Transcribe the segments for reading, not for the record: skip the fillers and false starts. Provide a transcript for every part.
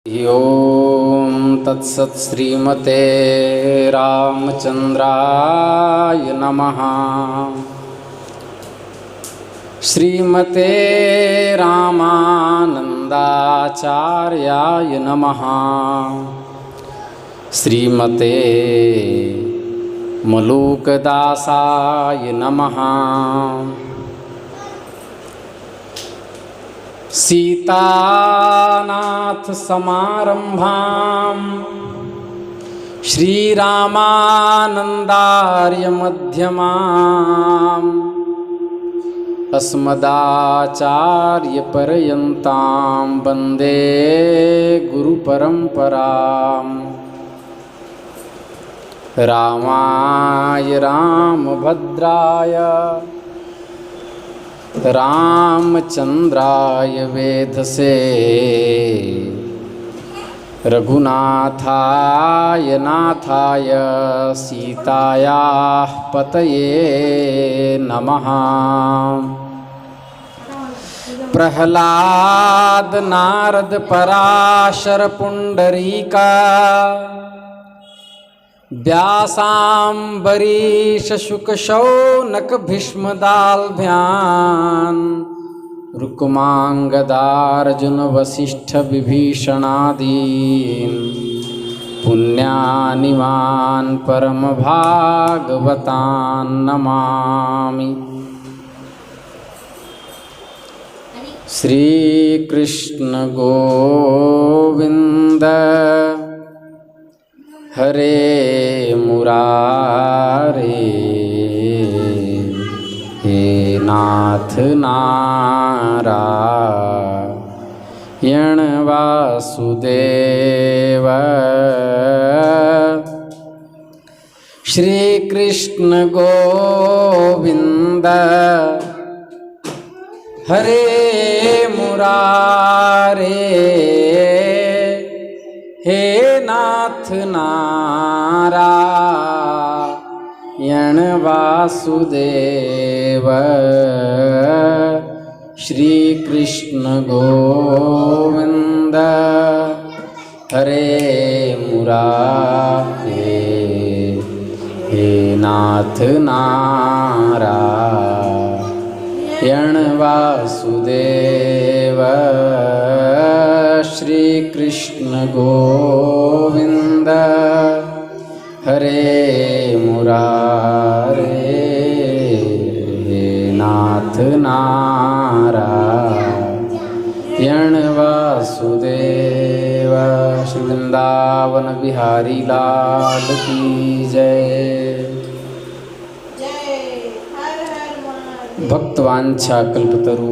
ओम तत्सत् श्रीमते रामचंद्राय नमः। श्रीमते रामानंदाचार्याय नमः। श्रीमते मलूकदासाय नमः। सीतानाथ समारंभां श्रीरामानंदार्य मध्यमाम् अस्मदाचार्य पर्यन्तां वन्दे गुरुपरम्पराम्। रामाय रामभद्राय रामचंद्राय वेधसे रघुनाथाय नाथाय सीतायाः पतये नमः। प्रहलाद नारद पराशर पुंडरीका व्यासाम्बरीश शुक शौनक भीष्मदाल्भ्यान् रुक्मांगदार्जुन वसिष्ठ विभीषणादीन् पुण्यानिमान् परम भागवतान् नमामि। श्री कृष्ण गोविंद हरे मुरारे, हे नाथ नारायण वासुदेव। श्री कृष्ण गोविंद हरे मुरारे, हे नाथ नारायण वासुदेव। श्री कृष्ण गोविंद हरे मुरारे, हे नाथ नारायण वासुदेव। श्री कृष्ण गोविंद हरे मुरारे, हे नाथ नारायण वासुदेव। श्री वृंदावन बिहारी लाल की जय। भक्तवांछा कल्पतरु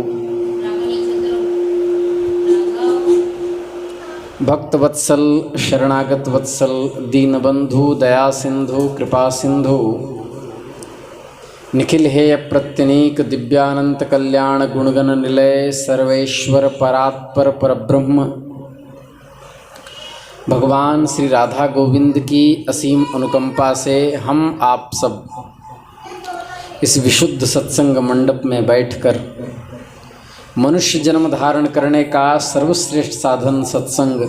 भक्तवत्सल शरणागत वत्सल दीनबंधु दया सिंधु कृपा सिंधु निखिल हेय प्रत्यनीक दिव्यानंत कल्याण गुणगण निलय सर्वेश्वर परात्पर परब्रह्म भगवान श्री राधा गोविंद की असीम अनुकंपा से हम आप सब इस विशुद्ध सत्संग मंडप में बैठकर मनुष्य जन्म धारण करने का सर्वश्रेष्ठ साधन सत्संग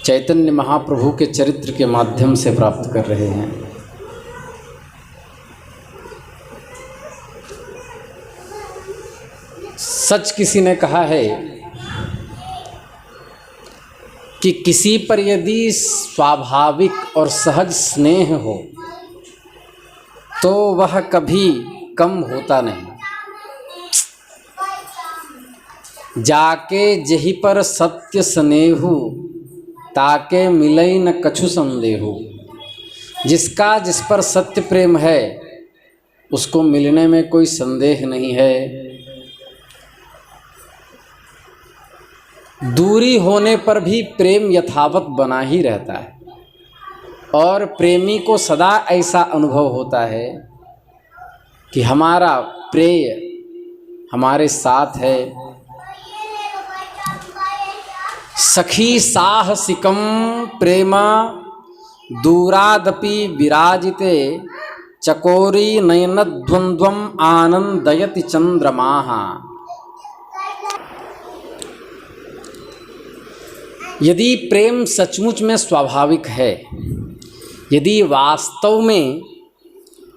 चैतन्य महाप्रभु के चरित्र के माध्यम से प्राप्त कर रहे हैं। सच किसी ने कहा है कि किसी पर यदि स्वाभाविक और सहज स्नेह हो तो वह कभी कम होता नहीं। जाके जही पर सत्य स्नेहु ताके मिलई न कछु संदेहु। जिसका जिस पर सत्य प्रेम है उसको मिलने में कोई संदेह नहीं है। दूरी होने पर भी प्रेम यथावत बना ही रहता है और प्रेमी को सदा ऐसा अनुभव होता है कि हमारा प्रेय हमारे साथ है। सखी साहसिकम प्रेमा दूरादपि विराजिते चकोरी नयनद्वंद्वम आनंदयति चंद्रमाः। यदि प्रेम सचमुच में स्वाभाविक है, यदि वास्तव में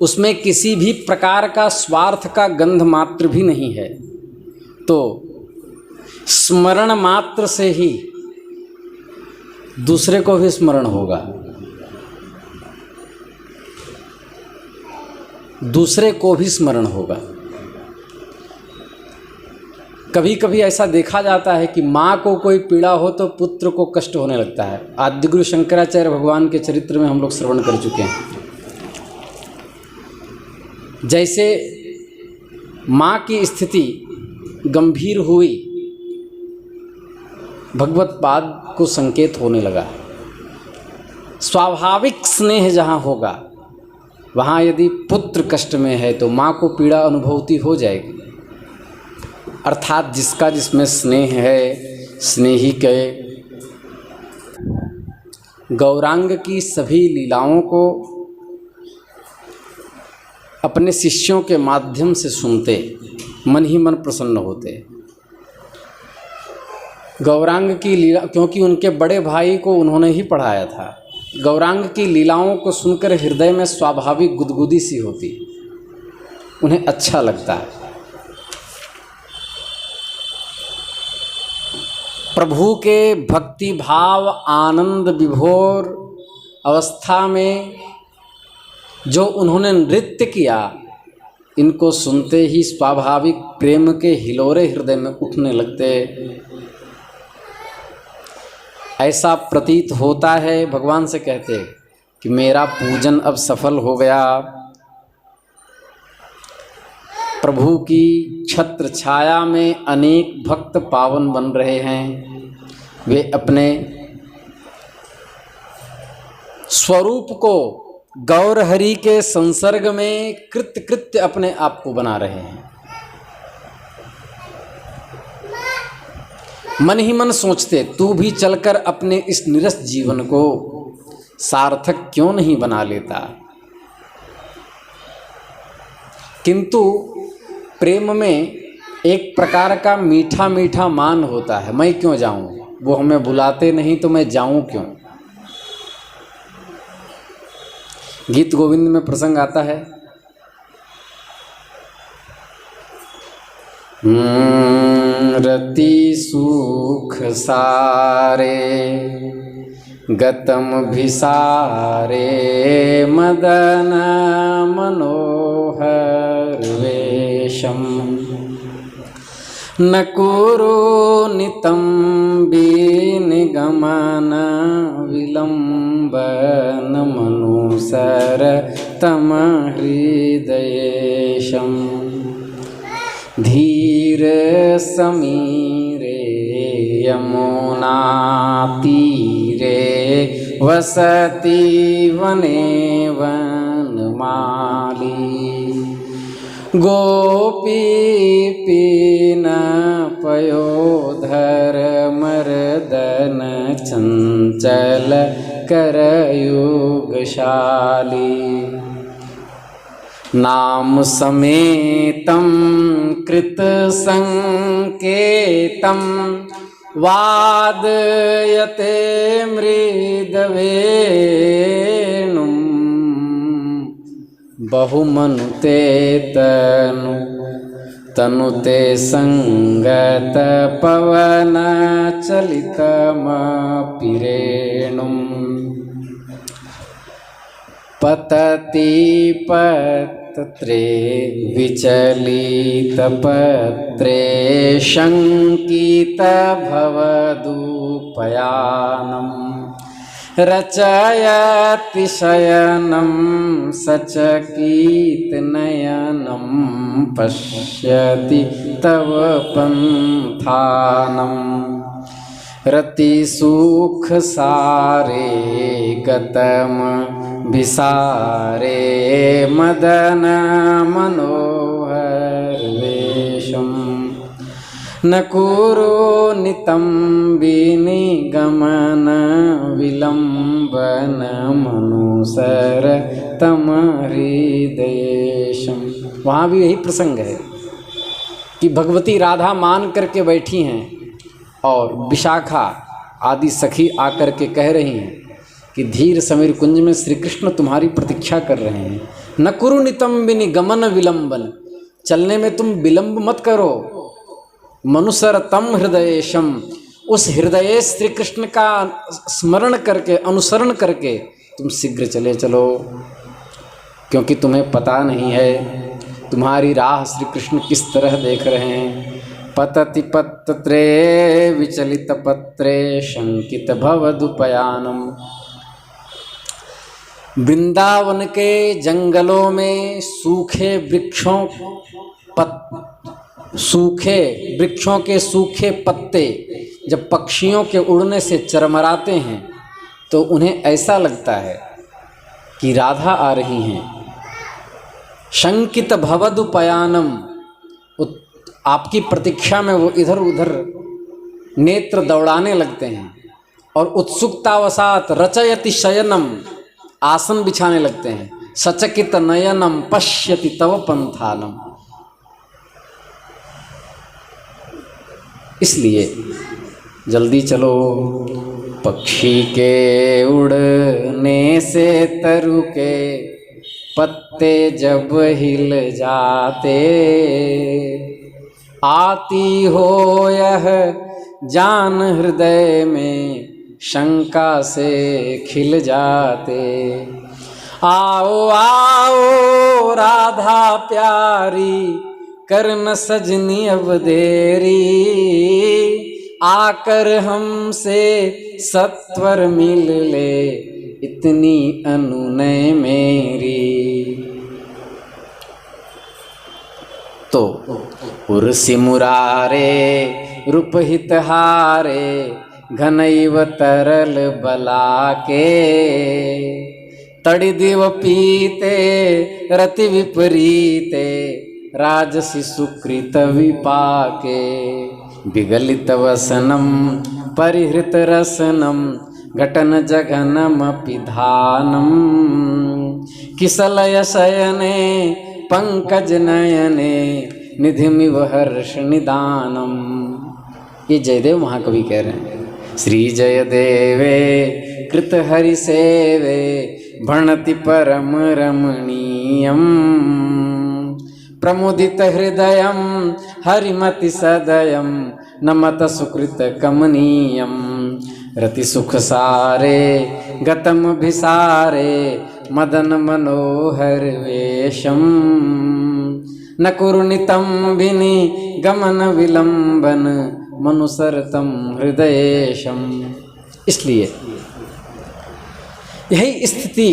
उसमें किसी भी प्रकार का स्वार्थ का गंध मात्र भी नहीं है, तो स्मरण मात्र से ही दूसरे को भी स्मरण होगा, दूसरे को भी स्मरण होगा। कभी कभी ऐसा देखा जाता है कि माँ को कोई पीड़ा हो तो पुत्र को कष्ट होने लगता है। आदिगुरु शंकराचार्य भगवान के चरित्र में हम लोग श्रवण कर चुके हैं। जैसे माँ की स्थिति गंभीर हुई, भगवत पाद को संकेत होने लगा। स्वाभाविक स्नेह जहाँ होगा, वहाँ यदि पुत्र कष्ट में है तो माँ को पीड़ा अनुभूति हो जाएगी। अर्थात जिसका जिसमें स्नेह है, स्नेही के गौरांग की सभी लीलाओं को अपने शिष्यों के माध्यम से सुनते, मन ही मन प्रसन्न होते। गौरांग की लीला, क्योंकि उनके बड़े भाई को उन्होंने ही पढ़ाया था, गौरांग की लीलाओं को सुनकर हृदय में स्वाभाविक गुदगुदी सी होती, उन्हें अच्छा लगता है। प्रभु के भक्ति भाव आनंद विभोर अवस्था में जो उन्होंने नृत्य किया, इनको सुनते ही स्वाभाविक प्रेम के हिलोरे हृदय में उठने लगते। ऐसा प्रतीत होता है, भगवान से कहते कि मेरा पूजन अब सफल हो गया। प्रभु की छत्र छाया में अनेक भक्त पावन बन रहे हैं। वे अपने स्वरूप को गौरहरि के संसर्ग में कृत्य अपने आप को बना रहे हैं। मन ही मन सोचते, तू भी चलकर अपने इस निरस जीवन को सार्थक क्यों नहीं बना लेता। किंतु प्रेम में एक प्रकार का मीठा मीठा मान होता है, मैं क्यों जाऊं, वो हमें बुलाते नहीं तो मैं जाऊं क्यों। गीत गोविंद में प्रसंग आता है, रति सुख सारे गतम भिसारे मदन मनोहर वेशम न कुरु नितं विनिगमन विलंबन मनुसर तम हृदयेशम धीर समीरे यमुना तीरे वसति वने वनमाली गोपी पीन पयोधर मर्दन चंचल करयुगशाली नाम समेतं कृत संकेतं वादयते मृदवेणुं बहुमनुते तनुते संगत पवन चलितमपि रेणुं पतति पत्रे विचलितपत्रे शङ्कित भवदुपयानं रचयति शयनं सचकितनयनं पश्यति तव पन्थानं रति सुख सारे गतम विसारे मदन मनोहर वेशम न कुरु नितं विनिगमन विलंबन मनुसर तम हृदयेशम। वहाँ भी यही प्रसंग है कि भगवती राधा मान करके बैठी हैं और विशाखा आदि सखी आकर के कह रही हैं कि धीर समीर कुंज में श्री कृष्ण तुम्हारी प्रतीक्षा कर रहे हैं। न कुरु नितम बिनि गमन विलंबन, चलने में तुम विलंब मत करो। मनुसर तम हृदयेशम, उस हृदय श्री कृष्ण का स्मरण करके अनुसरण करके तुम शीघ्र चले चलो, क्योंकि तुम्हें पता नहीं है तुम्हारी राह श्री कृष्ण किस तरह देख रहे हैं। पतति पत्रे विचलित पत्रे शंकित भवदुपयानम। वृंदावन के जंगलों में सूखे वृक्षों के सूखे पत्ते जब पक्षियों के उड़ने से चरमराते हैं तो उन्हें ऐसा लगता है कि राधा आ रही हैं। शंकित भवदुपयानम, आपकी प्रतीक्षा में वो इधर उधर नेत्र दौड़ाने लगते हैं और उत्सुकतावसात रचयति शयनम, आसन बिछाने लगते हैं। सचकित नयनम पश्यति तव पंथानम। इसलिए जल्दी चलो, पक्षी के उड़ने से तरु के पत्ते जब हिल जाते, आती हो यह जान हृदय में शंका से खिल जाते। आओ आओ राधा प्यारी, करन सजनी अब देरी, आकर हमसे सत्वर मिल ले इतनी अनुनय मेरी। तो उर्सी मुरारे रूपहित हारे, घनैव तरल बलाके, तड़ि दिव पीते रति विपरीते, राजसी सुकृत विपाके। विगलित वसनम परिहृत रसनम, घटन जघनमपि धानम, किसलय शयने पंकज नयने, निधिमिव हर्ष निदानम। ये जयदेव महाकवि कह रहे हैं। श्री जयदेवे कृत हरि सेवे, भणति परम रमणीयम, प्रमुदित हृदयम हरिमति सदयम, नमत सुकृत कमनीयम। रति सुख सारे गतम भिसारे, मदन मनोहर वेशम, न कुरुनितम बिनि गमन विलंबन, मनुसरतम हृदयेशम। इसलिए यही स्थिति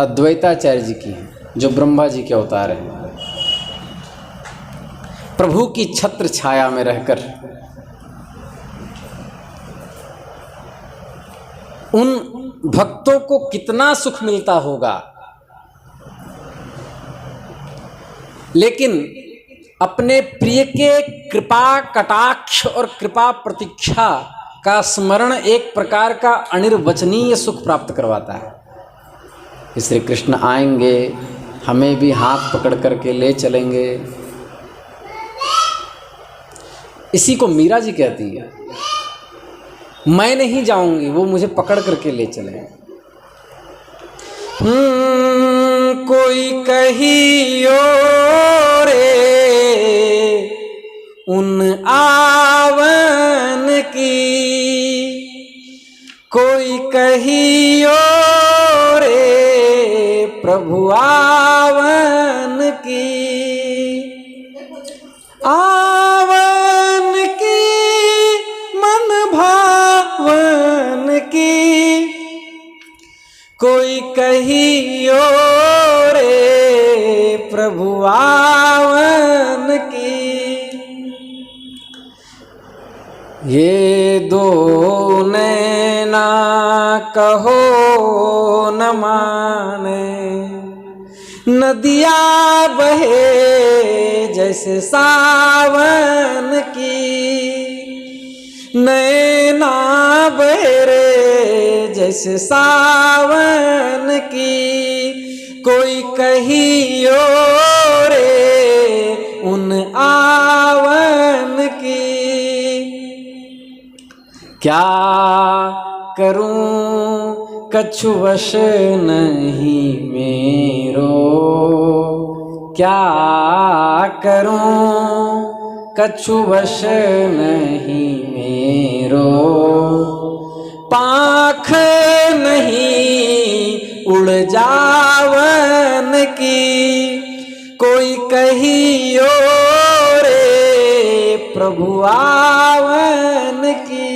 अद्वैताचार्य जी की है, जो ब्रह्मा जी के अवतार हैं। प्रभु की छत्र छाया में रहकर उन भक्तों को कितना सुख मिलता होगा, लेकिन अपने प्रिय के कृपा कटाक्ष और कृपा प्रतीक्षा का स्मरण एक प्रकार का अनिर्वचनीय सुख प्राप्त करवाता है। कि श्री कृष्ण आएंगे, हमें भी हाथ पकड़ करके ले चलेंगे। इसी को मीरा जी कहती है, मैं नहीं जाऊंगी, वो मुझे पकड़ करके ले चले। कोई कहियो रे उन आवन की, कोई कहियो रे प्रभु आवन की, आवन की मन भावन की, कोई कहियो रे प्रभु आवन की। ये दो नैना कहो न माने, नदिया बहे जैसे सावन की, नैना बहे रे जैसे सावन की, कोई कहियो रे उन आवन की। क्या करूं कछु वश नहीं मेरो, क्या करूं कछु वश नहीं मेरो, पाख नहीं उड़ जावन की, कोई कहियो रे प्रभु आवन की,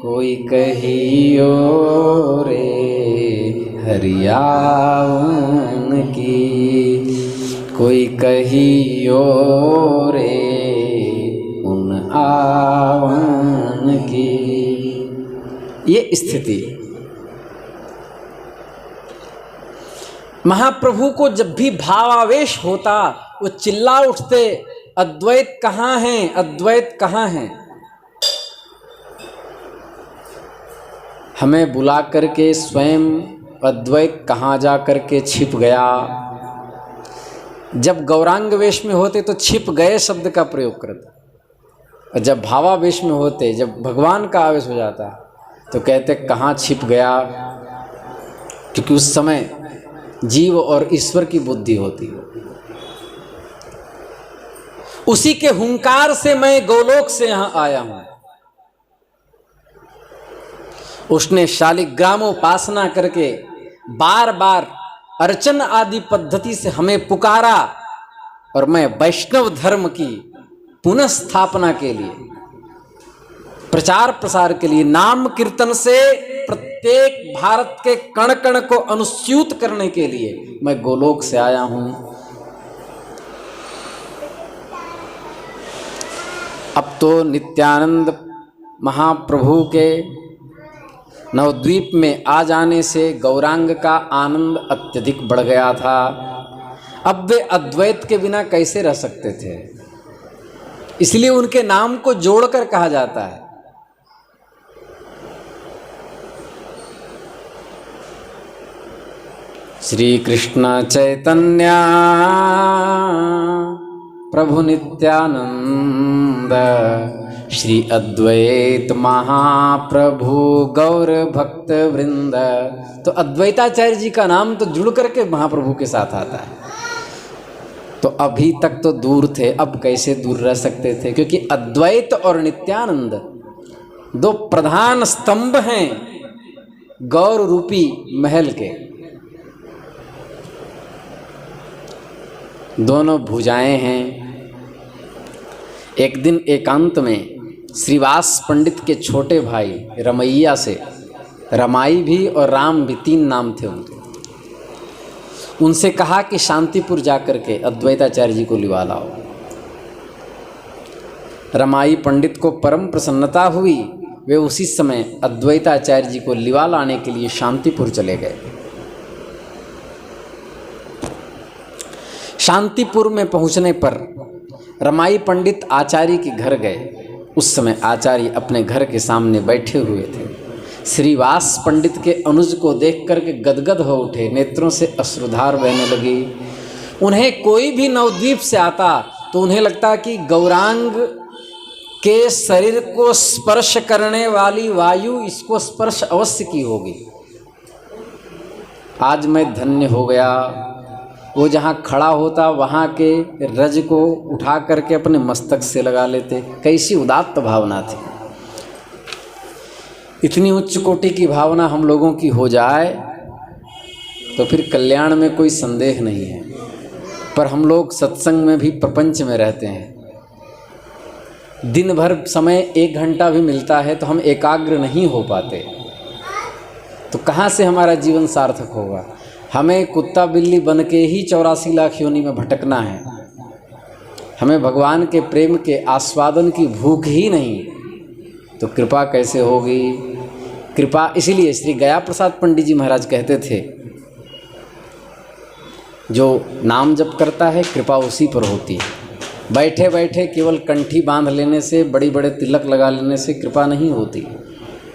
कोई कहियो रे हरियावन की, कोई कहियो रे उन आवन की। ये स्थिति महाप्रभु को जब भी भावावेश होता वो चिल्ला उठते, अद्वैत कहाँ है, अद्वैत कहाँ है। हमें बुला करके स्वयं अद्वैत कहाँ जा करके छिप गया। जब गौरांग वेश में होते तो छिप गए शब्द का प्रयोग करते, और जब भावावेश में होते, जब भगवान का आवेश हो जाता तो कहते कहाँ छिप गया, क्योंकि उस समय जीव और ईश्वर की बुद्धि होती है। उसी के हुंकार से मैं गोलोक से यहां आया हूं। उसने शालिग्रामोपासना करके बार बार अर्चन आदि पद्धति से हमें पुकारा, और मैं वैष्णव धर्म की पुनः स्थापना के लिए, प्रचार प्रसार के लिए, नाम कीर्तन से प्रत्येक भारत के कण कण को अनुस्यूत करने के लिए मैं गोलोक से आया हूं। अब तो नित्यानंद महाप्रभु के नवद्वीप में आ जाने से गौरांग का आनंद अत्यधिक बढ़ गया था। अब वे अद्वैत के बिना कैसे रह सकते थे, इसलिए उनके नाम को जोड़कर कहा जाता है। श्री कृष्ण चैतन्य प्रभु नित्यानंद, श्री अद्वैत महाप्रभु गौर भक्त वृंद। तो अद्वैताचार्य जी का नाम तो जुड़ करके महाप्रभु के साथ आता है। तो अभी तक तो दूर थे, अब कैसे दूर रह सकते थे, क्योंकि अद्वैत और नित्यानंद दो प्रधान स्तंभ हैं गौर रूपी महल के। दोनों भुजाएं हैं। एक दिन एकांत में श्रीवास पंडित के छोटे भाई रमैया से, रमाई भी और राम भी, 3 नाम थे उनके, उनसे कहा कि शांतिपुर जाकर के अद्वैताचार्य जी को लिवा लाओ। रमाई पंडित को परम प्रसन्नता हुई। वे उसी समय अद्वैताचार्य जी को लिवा लाने के लिए शांतिपुर चले गए। शांतिपुर में पहुंचने पर रमाई पंडित आचार्य के घर गए। उस समय आचार्य अपने घर के सामने बैठे हुए थे। श्रीवास पंडित के अनुज को देख करके गदगद हो उठे, नेत्रों से अश्रुधार बहने लगी। उन्हें कोई भी नवद्वीप से आता तो उन्हें लगता कि गौरांग के शरीर को स्पर्श करने वाली वायु इसको स्पर्श अवश्य की होगी। आज मैं धन्य हो गया। वो जहाँ खड़ा होता वहाँ के रज को उठा करके अपने मस्तक से लगा लेते। कैसी उदात्त भावना थी। इतनी उच्च कोटि की भावना हम लोगों की हो जाए तो फिर कल्याण में कोई संदेह नहीं है। पर हम लोग सत्संग में भी प्रपंच में रहते हैं। दिन भर समय 1 घंटा भी मिलता है तो हम एकाग्र नहीं हो पाते, तो कहाँ से हमारा जीवन सार्थक होगा। हमें कुत्ता बिल्ली बन के ही 84 लाख योनि में भटकना है। हमें भगवान के प्रेम के आस्वादन की भूख ही नहीं, तो कृपा कैसे होगी। कृपा इसीलिए श्री गया प्रसाद पंडित जी महाराज कहते थे, जो नाम जप करता है कृपा उसी पर होती है। बैठे बैठे केवल कंठी बांध लेने से, बड़ी बड़े तिलक लगा लेने से कृपा नहीं होती।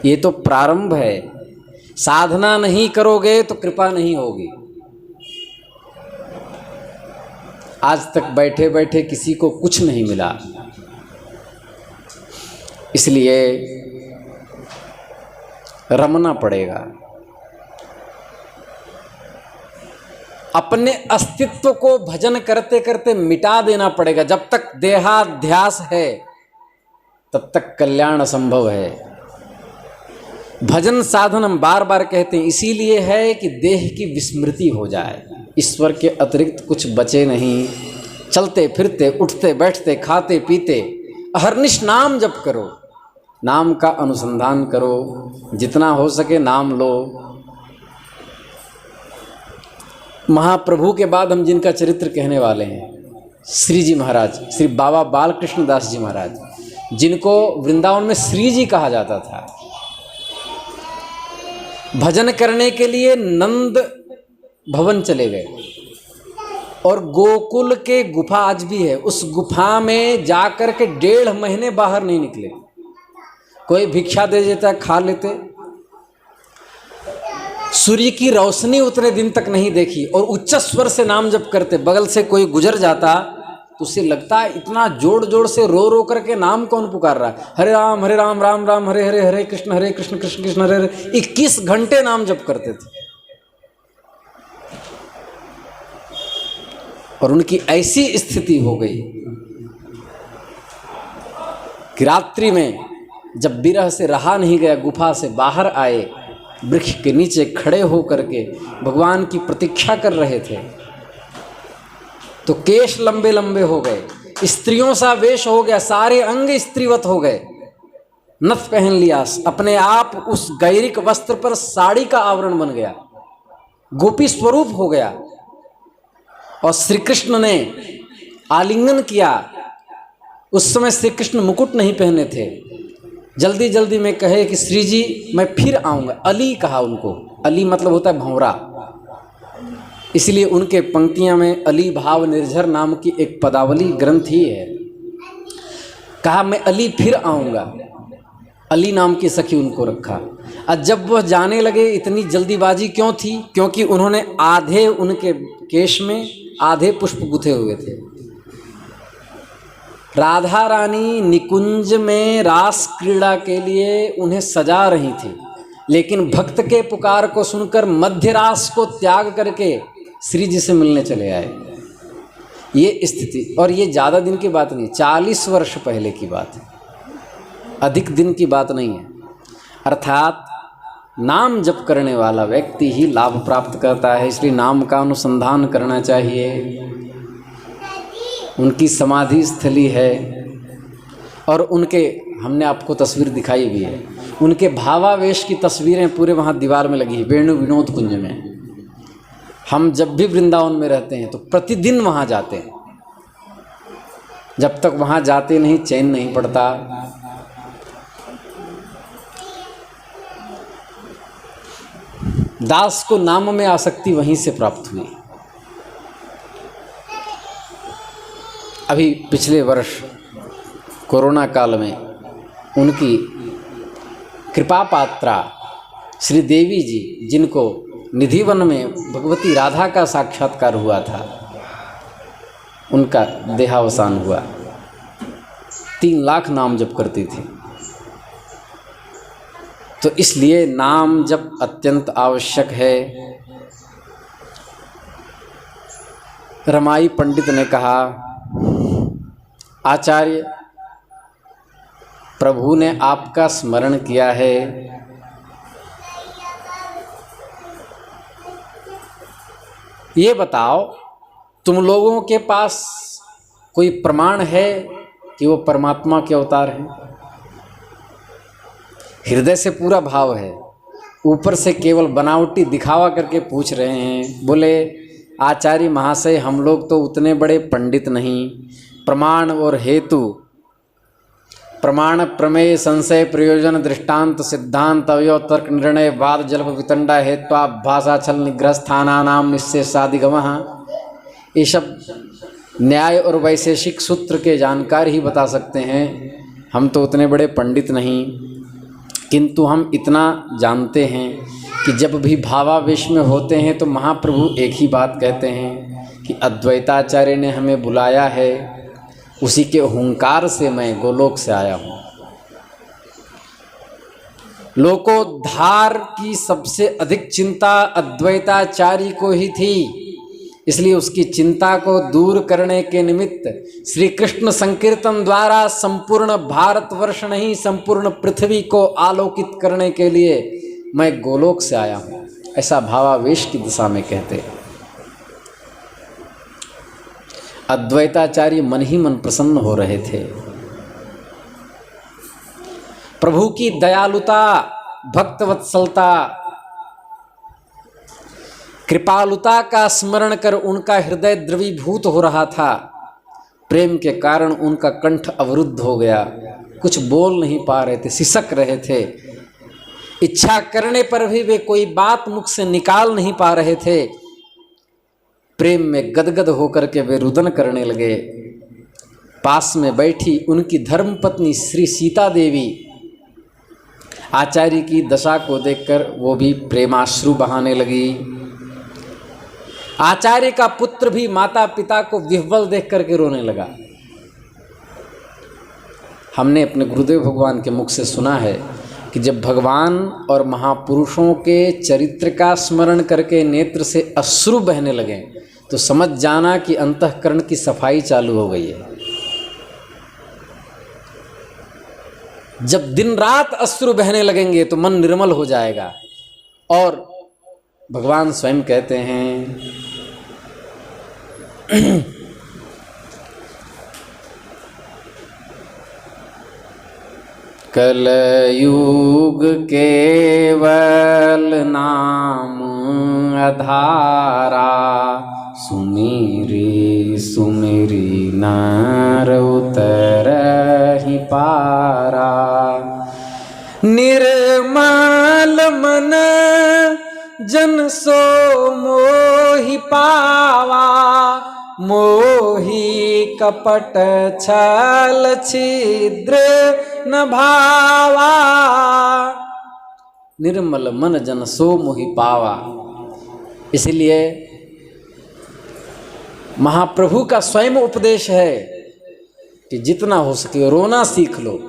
ये तो प्रारंभ है। साधना नहीं करोगे तो कृपा नहीं होगी। आज तक बैठे बैठे किसी को कुछ नहीं मिला, इसलिए रमना पड़ेगा। अपने अस्तित्व को भजन करते करते मिटा देना पड़ेगा। जब तक देहाध्यास है तब तक कल्याण असंभव है। भजन साधन हम बार बार कहते हैं इसीलिए है कि देह की विस्मृति हो जाए, ईश्वर के अतिरिक्त कुछ बचे नहीं। चलते फिरते उठते बैठते खाते पीते अहर्निश नाम जप करो, नाम का अनुसंधान करो, जितना हो सके नाम लो। महाप्रभु के बाद हम जिनका चरित्र कहने वाले हैं, श्री जी महाराज, श्री बाबा बालकृष्ण दास जी महाराज, जिनको वृंदावन में श्री जी कहा जाता था। भजन करने के लिए नंद भवन चले गए और गोकुल के गुफा आज भी है, उस गुफा में जाकर के 1.5 महीने बाहर नहीं निकले। कोई भिक्षा दे देता, खा लेते। सूर्य की रोशनी उतने दिन तक नहीं देखी और उच्च स्वर से नाम जप करते। बगल से कोई गुजर जाता तो उसे लगता इतना जोड़ जोड़ से रो करके नाम कौन पुकार रहा है। हरे राम राम राम हरे हरे, हरे कृष्ण कृष्ण कृष्ण हरे हरे। 21 घंटे नाम जप करते थे। और उनकी ऐसी स्थिति हो गई कि रात्रि में जब विरह से रहा नहीं गया, गुफा से बाहर आए, वृक्ष के नीचे खड़े हो करके भगवान की प्रतीक्षा कर रहे थे तो केश लंबे लंबे हो गए, स्त्रियों सा वेश हो गया, सारे अंग स्त्रीवत हो गए, नथ पहन लिया, अपने आप उस गैरिक वस्त्र पर साड़ी का आवरण बन गया, गोपी स्वरूप हो गया। और श्री कृष्ण ने आलिंगन किया। उस समय श्री कृष्ण मुकुट नहीं पहने थे। जल्दी जल्दी में कहे कि श्री जी मैं फिर आऊँगा। अली कहा उनको, अली मतलब होता है भंवरा, इसलिए उनके पंक्तियाँ में अली भाव निर्झर नाम की एक पदावली ग्रंथ ही है। कहा मैं अली फिर आऊँगा, अली नाम की सखी उनको रखा। और जब वह जाने लगे इतनी जल्दीबाजी क्यों थी? क्योंकि उन्होंने आधे उनके केश में आधे पुष्प गुथे हुए थे। राधा रानी निकुंज में रास क्रीड़ा के लिए उन्हें सजा रही थी, लेकिन भक्त के पुकार को सुनकर मध्य रास को त्याग करके श्री जी से मिलने चले आए। ये स्थिति, और ये ज़्यादा दिन की बात नहीं, 40 वर्ष पहले की बात है, अधिक दिन की बात नहीं है। अर्थात नाम जप करने वाला व्यक्ति ही लाभ प्राप्त करता है, इसलिए नाम का अनुसंधान करना चाहिए। उनकी समाधि स्थली है और उनके, हमने आपको तस्वीर दिखाई भी है, उनके भावावेश की तस्वीरें पूरे वहाँ दीवार में लगी है, वेणु विनोद कुंज में। हम जब भी वृंदावन में रहते हैं तो प्रतिदिन वहाँ जाते हैं। जब तक वहाँ जाते नहीं चैन नहीं पड़ता। दास को नाम में आसक्ति वहीं से प्राप्त हुई। अभी पिछले वर्ष कोरोना काल में उनकी कृपा पात्रा श्री देवी जी, जिनको निधिवन में भगवती राधा का साक्षात्कार हुआ था, उनका देहावसान हुआ। 3 लाख नाम जप करती थी। तो इसलिए नाम जप अत्यंत आवश्यक है। रमाई पंडित ने कहा, आचार्य प्रभु ने आपका स्मरण किया है, ये बताओ तुम लोगों के पास कोई प्रमाण है कि वो परमात्मा के अवतार हैं? हृदय से पूरा भाव है, ऊपर से केवल बनावटी दिखावा करके पूछ रहे हैं। बोले आचार्य महाशय हम लोग तो उतने बड़े पंडित नहीं, प्रमाण और हेतु, प्रमाण प्रमेय संशय प्रयोजन दृष्टांत सिद्धांत अवयव तर्क निर्णय वाद जल्प वितंडा हेत्वा भाषा छल निग्रह स्थानानाम निश्चेषादिगमः, ये सब न्याय और वैशेषिक सूत्र के जानकार ही बता सकते हैं। हम तो उतने बड़े पंडित नहीं, किंतु हम इतना जानते हैं कि जब भी भावावेश में होते हैं तो महाप्रभु एक ही बात कहते हैं कि अद्वैताचार्य ने हमें बुलाया है, उसी के हुंकार से मैं गोलोक से आया हूँ। लोकोद्धार की सबसे अधिक चिंता अद्वैताचार्य को ही थी, इसलिए उसकी चिंता को दूर करने के निमित्त श्री कृष्ण संकीर्तन द्वारा संपूर्ण भारतवर्ष नहीं संपूर्ण पृथ्वी को आलोकित करने के लिए मैं गोलोक से आया हूँ, ऐसा भावावेश की दिशा में कहते। अद्वैताचार्य मन ही मन प्रसन्न हो रहे थे। प्रभु की दयालुता, भक्तवत्सलता, कृपालुता का स्मरण कर उनका हृदय द्रवीभूत हो रहा था। प्रेम के कारण उनका कंठ अवरुद्ध हो गया, कुछ बोल नहीं पा रहे थे, सिसक रहे थे। इच्छा करने पर भी वे कोई बात मुख से निकाल नहीं पा रहे थे। प्रेम में गदगद होकर के वे रुदन करने लगे। पास में बैठी उनकी धर्मपत्नी श्री सीता देवी आचार्य की दशा को देखकर वो भी प्रेमाश्रु बहाने लगी। आचार्य का पुत्र भी माता पिता को विह्वल देख करके रोने लगा। हमने अपने गुरुदेव भगवान के मुख से सुना है कि जब भगवान और महापुरुषों के चरित्र का स्मरण करके नेत्र से अश्रु बहने लगे तो समझ जाना कि अंतःकरण की सफाई चालू हो गई है। जब दिन रात अश्रु बहने लगेंगे तो मन निर्मल हो जाएगा। और भगवान स्वयं कहते हैं कलयुग केवल नाम आधारा, सुमिरी सुमिरी नर उतरहि पारा। निर्मल मन जन सो मोहि पावा, मोहि कपट छल छिद्र न भावा। निर्मल मन जन सो मोहि पावा। इसलिए महाप्रभु का स्वयं उपदेश है कि जितना हो सके रोना सीख लो।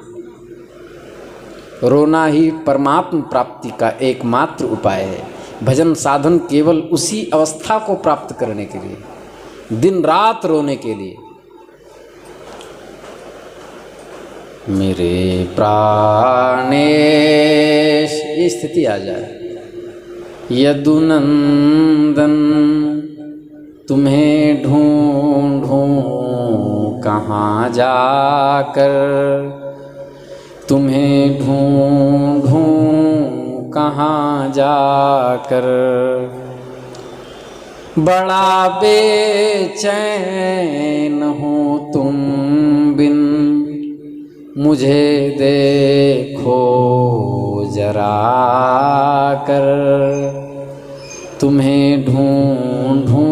रोना ही परमात्म प्राप्ति का एकमात्र उपाय है। भजन साधन केवल उसी अवस्था को प्राप्त करने के लिए, दिन रात रोने के लिए। मेरे प्राणेश ये स्थिति आ जाए। यदुनंदन तुम्हें ढूंढूं कहाँ जाकर, तुम्हें ढूंढूं कहाँ जाकर। बड़ा बेचैन हूँ तुम बिन, मुझे देखो जरा कर। तुम्हें ढूंढूं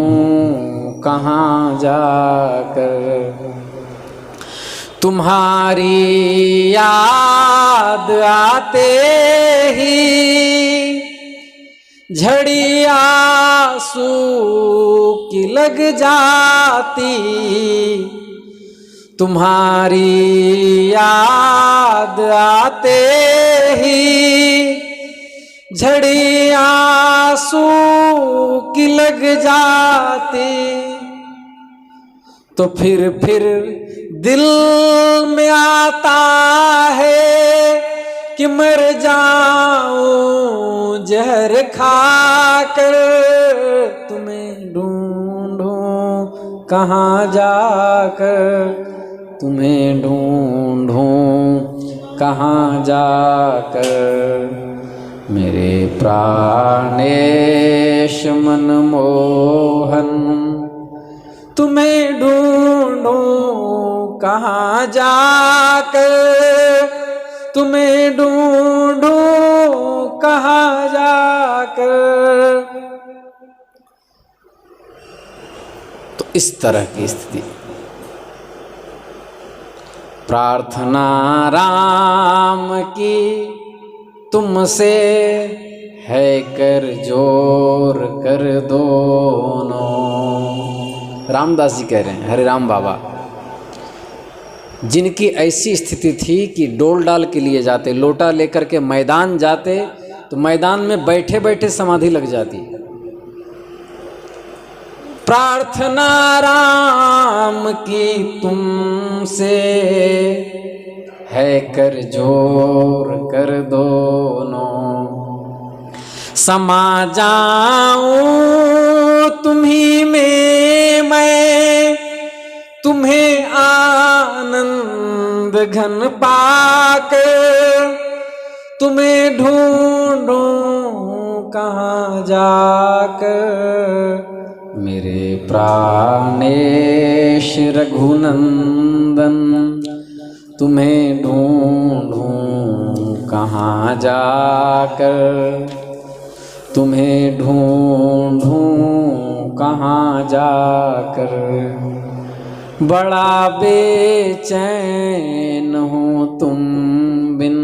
कहाँ जाकर। तुम्हारी याद आते ही झड़ी आंसू की लग जाती। तुम्हारी याद आते ही झड़ी आंसू की लग जाती। तो फिर दिल में आता है कि मर जाऊं जहर खाकर। तुम्हें ढूंढूं कहाँ जाकर, तुम्हें ढूंढूं कहाँ जाकर। मेरे प्राणेश मनमोहन, तुम्हें ढूंढूं कहाँ जाकर। तुम्हें ढूंढूं कहाँ जाकर। तो इस तरह की स्थिति। प्रार्थना राम की तुमसे है कर जोर कर दोनों। रामदास जी कह रहे हैं, हरे राम बाबा। जिनकी ऐसी स्थिति थी कि डोल डाल के लिए जाते, लोटा लेकर के मैदान जाते तो मैदान में बैठे बैठे समाधि लग जाती। प्रार्थना राम की तुमसे है, कर जोर कर दोनों, समा जाऊं तुम्ही में मैं, तुम्हें आनंद घन पाकर, तुम्हें ढूंढूं कहाँ जाकर, मेरे प्राणेश रघुनंदन, तुम्हें ढूंढूं कहाँ जाकर, तुम्हें ढूंढूं कहाँ जाकर, बड़ा बेचैन हूँ तुम बिन,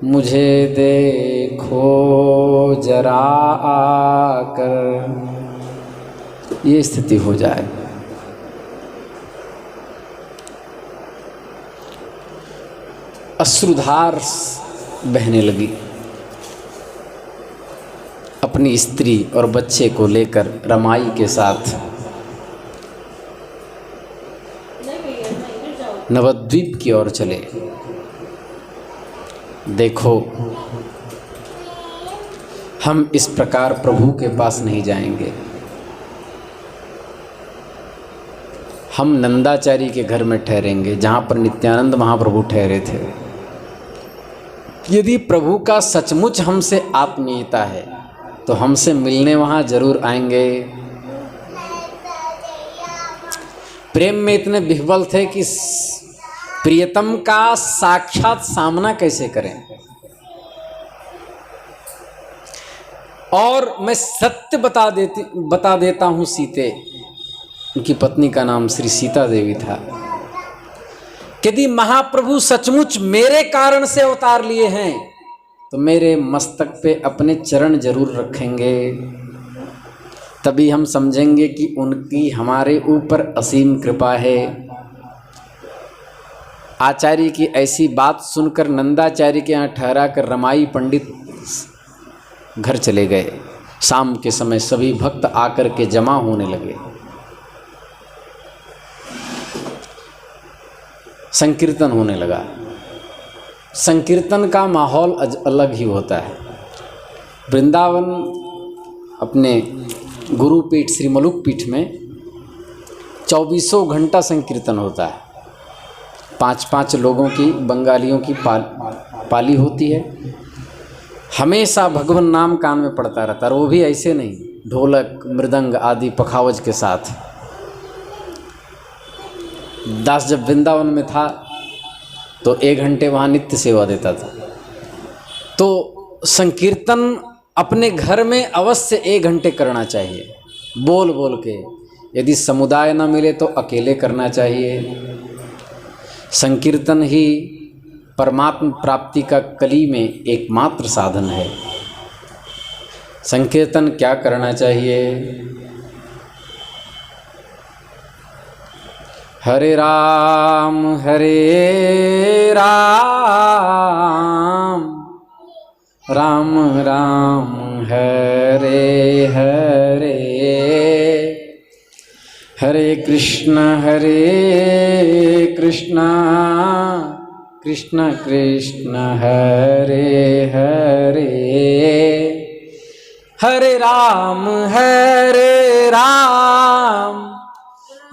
मुझे देखो जरा आकर। ये स्थिति हो जाए। अश्रुधार बहने लगी। अपनी स्त्री और बच्चे को लेकर रमाई के साथ नवद्वीप की ओर चले। देखो, हम इस प्रकार प्रभु के पास नहीं जाएंगे, हम नंदाचारी के घर में ठहरेंगे जहाँ पर नित्यानंद महाप्रभु ठहरे थे। यदि प्रभु का सचमुच हमसे आत्मीयता है तो हमसे मिलने वहाँ जरूर आएंगे। प्रेम में इतने विह्वल थे कि प्रियतम का साक्षात सामना कैसे करें। और मैं सत्य बता देता हूँ सीते, उनकी पत्नी का नाम श्री सीता देवी था। यदि महाप्रभु सचमुच मेरे कारण से अवतार लिए हैं तो मेरे मस्तक पे अपने चरण जरूर रखेंगे, तभी हम समझेंगे कि उनकी हमारे ऊपर असीम कृपा है। आचार्य की ऐसी बात सुनकर नंदाचार्य के यहाँ ठहरा कर रमाई पंडित घर चले गए। शाम के समय सभी भक्त आकर के जमा होने लगे। संकीर्तन होने लगा। संकीर्तन का माहौल अलग ही होता है। वृंदावन अपने गुरुपीठ श्री मलुक पीठ में 24 घंटा संकीर्तन होता है। 5-5 लोगों की, बंगालियों की पाली होती है। हमेशा भगवान नाम कान में पड़ता रहता है, और वो भी ऐसे नहीं, ढोलक मृदंग आदि पखावज के साथ। दास जब वृंदावन में था तो 1 घंटे वहाँ नित्य सेवा देता था। तो संकीर्तन अपने घर में अवश्य 1 घंटे करना चाहिए, बोल बोल के। यदि समुदाय न मिले तो अकेले करना चाहिए। संकीर्तन ही परमात्म प्राप्ति का कली में एकमात्र साधन है। संकीर्तन क्या करना चाहिए? हरे राम राम राम हरे हरे, हरे कृष्ण कृष्ण कृष्ण हरे हरे, हरे राम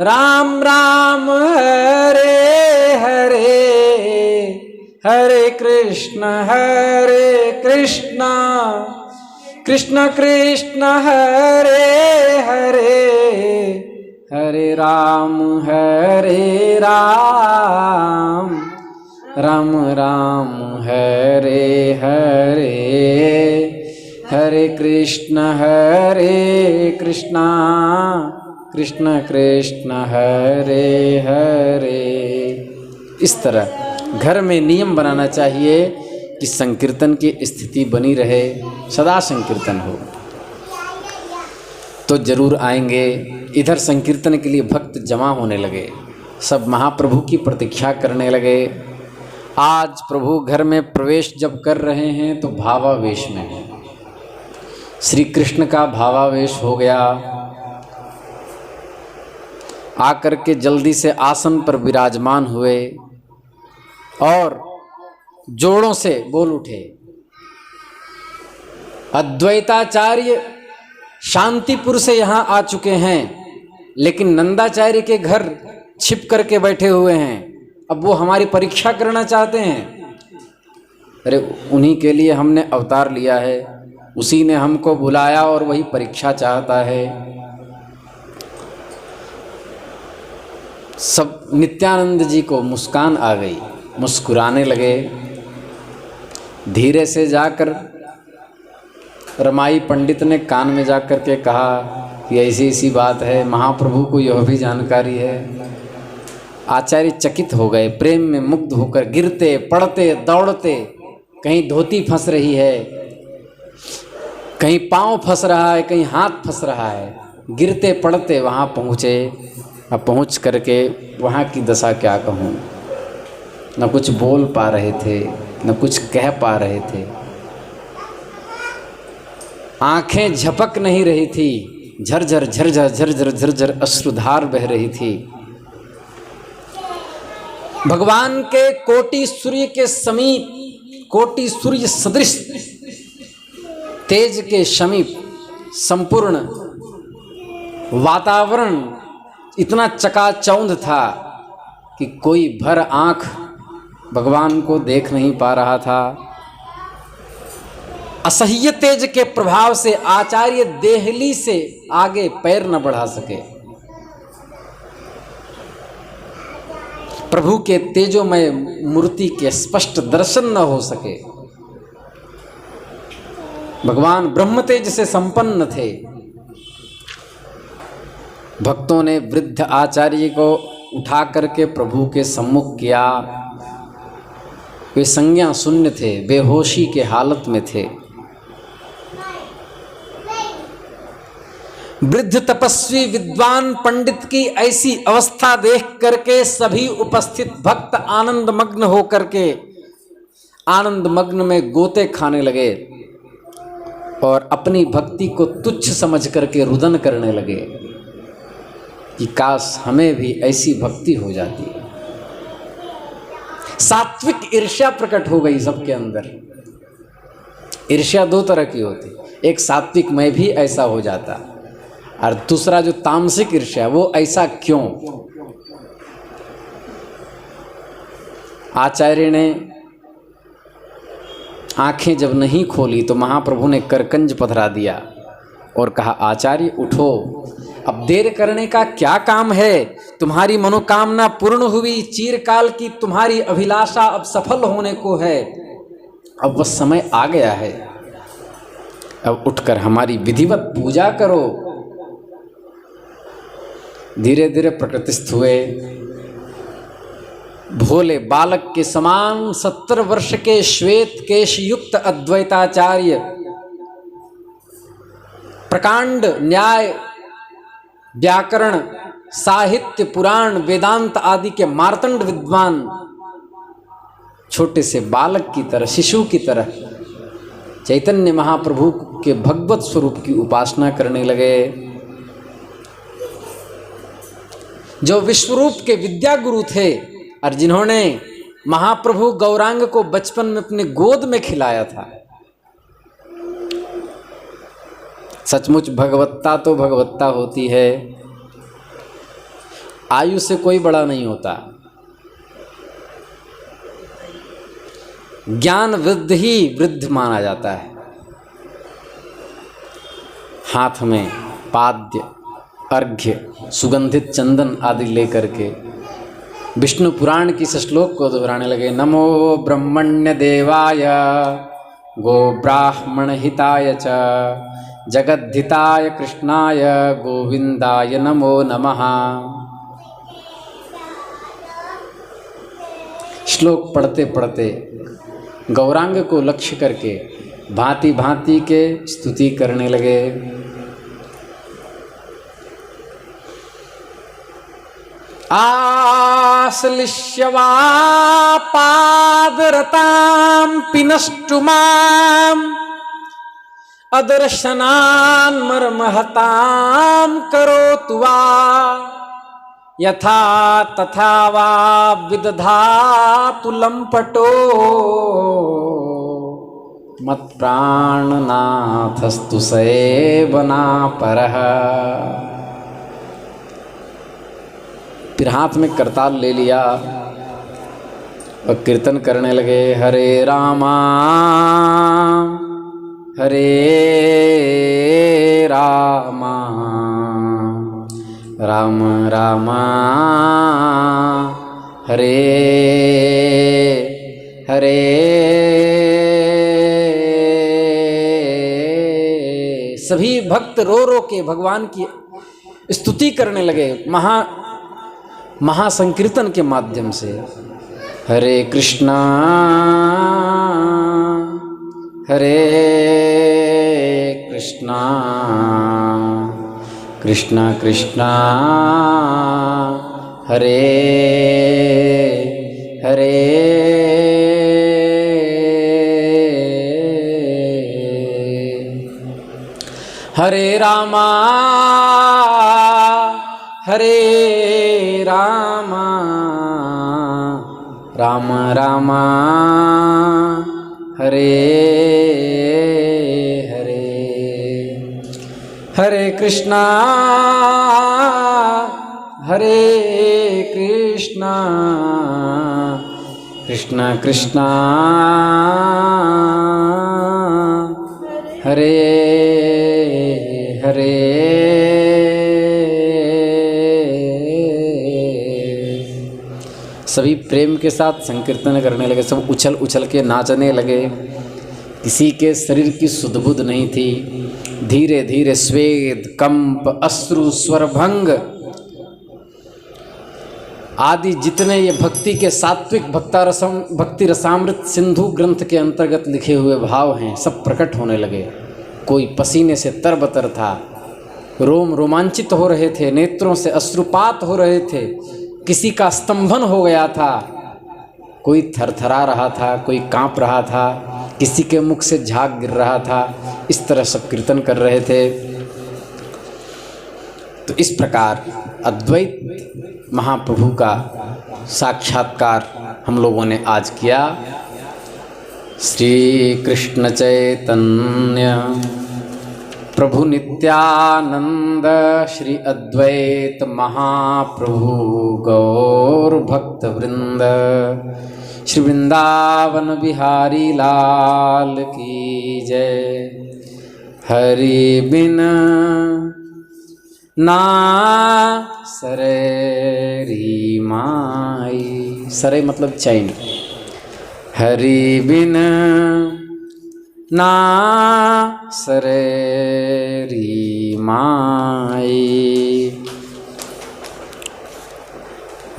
राम राम हरे हरे, हरे कृष्ण कृष्ण कृष्ण हरे हरे, हरे राम राम राम हरे हरे, हरे कृष्ण कृष्ण कृष्ण हरे हरे। इस तरह घर में नियम बनाना चाहिए कि संकीर्तन की स्थिति बनी रहे, सदा संकीर्तन हो, तो जरूर आएंगे। इधर संकीर्तन के लिए भक्त जमा होने लगे। सब महाप्रभु की प्रतीक्षा करने लगे। आज प्रभु घर में प्रवेश जब कर रहे हैं तो भावावेश में हैं। श्री कृष्ण का भावावेश हो गया। आकर के जल्दी से आसन पर विराजमान हुए और जोड़ों से बोल उठे, अद्वैताचार्य शांतिपुर से यहाँ आ चुके हैं, लेकिन नंदाचार्य के घर छिप करके बैठे हुए हैं। अब वो हमारी परीक्षा करना चाहते हैं। अरे उन्हीं के लिए हमने अवतार लिया है, उसी ने हमको बुलाया और वही परीक्षा चाहता है। सब नित्यानंद जी को मुस्कान आ गई, मुस्कुराने लगे। धीरे से जाकर रमाई पंडित ने कान में जाकर के कहा कि ऐसी ऐसी बात है, महाप्रभु को यह भी जानकारी है। आचार्य चकित हो गए, प्रेम में मुग्ध होकर गिरते पड़ते दौड़ते, कहीं धोती फंस रही है, कहीं पाँव फंस रहा है, कहीं हाथ फंस रहा है, गिरते पड़ते वहाँ पहुँचे। अब पहुँच करके वहाँ की दशा क्या कहूँ, न कुछ बोल पा रहे थे, न कुछ कह पा रहे थे। आँखें झपक नहीं रही थी, झरझर झरझर झरझर झरझर अश्रुधार बह रही थी। भगवान के कोटि सूर्य के समीप, कोटि सूर्य सदृश तेज के समीप संपूर्ण वातावरण इतना चकाचौंध था कि कोई भर आंख भगवान को देख नहीं पा रहा था। असह्य तेज के प्रभाव से आचार्य देहली से आगे पैर न बढ़ा सके। प्रभु के तेजोमय मूर्ति के स्पष्ट दर्शन न हो सके। भगवान ब्रह्म तेज से संपन्न थे। भक्तों ने वृद्ध आचार्य को उठा करके प्रभु के सम्मुख किया। वे संज्ञा शून्य थे, बेहोशी के हालत में थे। वृद्ध तपस्वी विद्वान पंडित की ऐसी अवस्था देख करके सभी उपस्थित भक्त आनंद मग्न हो करके आनंद मग्न में गोते खाने लगे और अपनी भक्ति को तुच्छ समझ करके रुदन करने लगे कि काश हमें भी ऐसी भक्ति हो जाती। सात्विक ईर्ष्या प्रकट हो गई सबके अंदर। ईर्ष्या दो तरह की होती, एक सात्विक मैं भी ऐसा हो जाता, और दूसरा जो तामसिक ईर्ष्या, वो ऐसा क्यों। आचार्य ने आंखें जब नहीं खोली तो महाप्रभु ने करकंज पधरा दिया और कहा, आचार्य उठो, अब देर करने का क्या काम है। तुम्हारी मनोकामना पूर्ण हुई, चिरकाल की तुम्हारी अभिलाषा अब सफल होने को है। अब वह समय आ गया है, अब उठकर हमारी विधिवत पूजा करो। धीरे धीरे प्रकृतिस्थ हुए। भोले बालक के समान 70 वर्ष के श्वेत केश युक्त अद्वैताचार्य, प्रकांड न्याय व्याकरण साहित्य पुराण वेदांत आदि के मार्तंड विद्वान छोटे से बालक की तरह, शिशु की तरह चैतन्य महाप्रभु के भगवत स्वरूप की उपासना करने लगे। जो विश्वरूप के विद्या गुरु थे और जिन्होंने महाप्रभु गौरांग को बचपन में अपने गोद में खिलाया था। सचमुच भगवत्ता तो भगवत्ता होती है, आयु से कोई बड़ा नहीं होता। ज्ञान वृद्ध ही वृद्ध माना जाता है। हाथ में पाद्य अर्घ्य सुगंधित चंदन आदि लेकर के विष्णु पुराण की श्लोक को दोहराने लगे। नमो ब्रह्मण्य देवाय गो ब्राह्मण हिताय च जगद्धिताय कृष्णाय गोविंदाय नमो नमः। श्लोक पढ़ते पढ़ते गौरांग को लक्ष्य करके भांति भांति के स्तुति करने लगे। आश्लिष्यवापादरतां पिनष्टुमाम् अदर्शनान् मर्महतां करोतु वा यथा तथा वा विदधातु लम्पटो मत्प्राणनाथस्तु सेवनापरः। फिर हाथ में करताल ले लिया और कीर्तन करने लगे, हरे रामा राम रामा हरे हरे। सभी भक्त रो रो के भगवान की स्तुति करने लगे महासंकीर्तन के माध्यम से। हरे कृष्णा कृष्णा कृष्णा हरे हरे। हरे रामा राम रामा हरे हरे। हरे कृष्णा कृष्णा कृष्णा हरे हरे। सभी प्रेम के साथ संकीर्तन करने लगे, सब उछल उछल के नाचने लगे। किसी के शरीर की सुधबुध नहीं थी। धीरे धीरे स्वेद कंप अश्रु स्वरभंग आदि जितने ये भक्ति के सात्विक भक्ति रसामृत सिंधु ग्रंथ के अंतर्गत लिखे हुए भाव हैं, सब प्रकट होने लगे। कोई पसीने से तरबतर था, रोम रोमांचित हो रहे थे, नेत्रों से अश्रुपात हो रहे थे, किसी का स्तंभन हो गया था, कोई थरथरा रहा था, कोई कांप रहा था, किसी के मुख से झाग गिर रहा था। इस तरह सब कीर्तन कर रहे थे। तो इस प्रकार अद्वैत महाप्रभु का साक्षात्कार हम लोगों ने आज किया। श्री कृष्ण चैतन्य प्रभु नित्यानंद श्री अद्वैत महाप्रभु गौर भक्त वृंद श्री वृंदावन बिहारी लाल की जय। हरि बिन ना सरे री माई, सरे मतलब चैन। हरि बिन ना सरे री माई,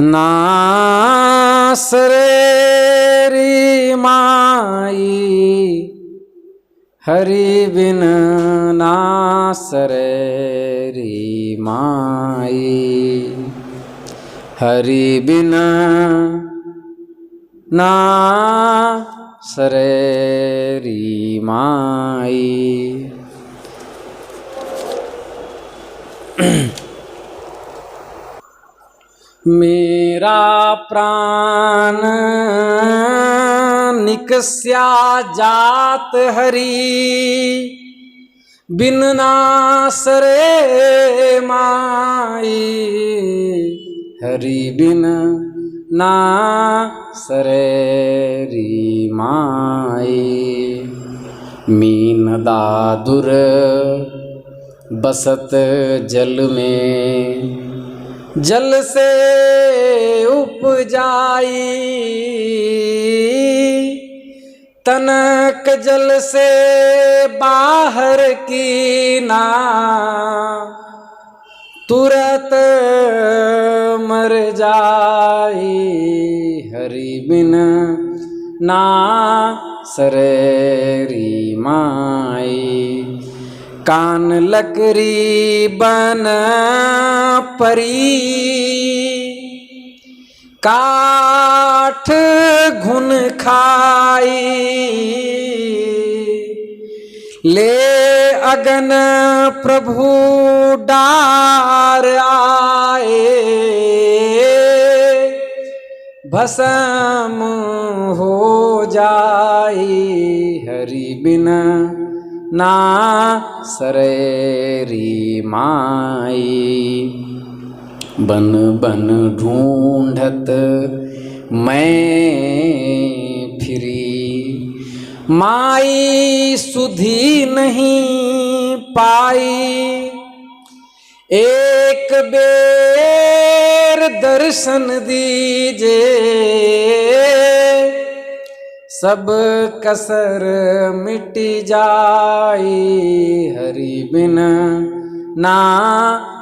ना सरे री माई, हरि बिन ना सरे री माई, हरि बिन ना सरे री माई। मेरा प्राण निकस्या जात हरि बिन ना सरे माई, हरि बिन ना सरे री माई। मीन दादुर बसत जल में, जल से उपजाई, तनक जल से बाहर की ना, तुरत मर जाई, हरि बिन ना सरे री माई। कान लकड़ी बन परी, काठ घुन खाई ले अगन प्रभु डार आए भस्म हो जाई हरि बिन ना सरेरी माई बन बन ढूंढत मैं फिरी माई सुधी नहीं पाई एक बेर दर्शन दीजे सब कसर मिट जाई हरि बिन ना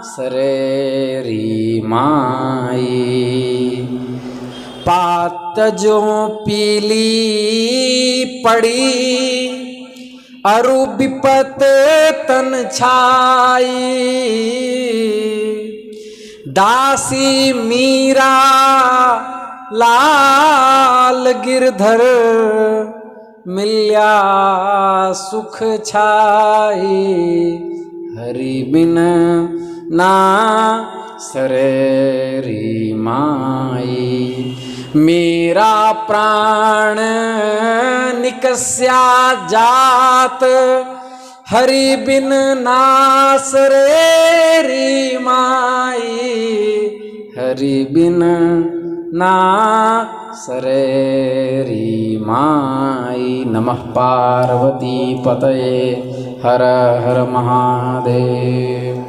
सरेरी माई पात जो पीली पड़ी अरु विपत तन छाई दासी मीरा लाल गिरधर मिल्या सुख छाई हरि बिन ना सरेरी माई मेरा प्राण निकस्या जात हरि बिन ना सरेरी माई हरि बिन ना सरेरी माई। नमः पार्वती पतये हर हर महादेव।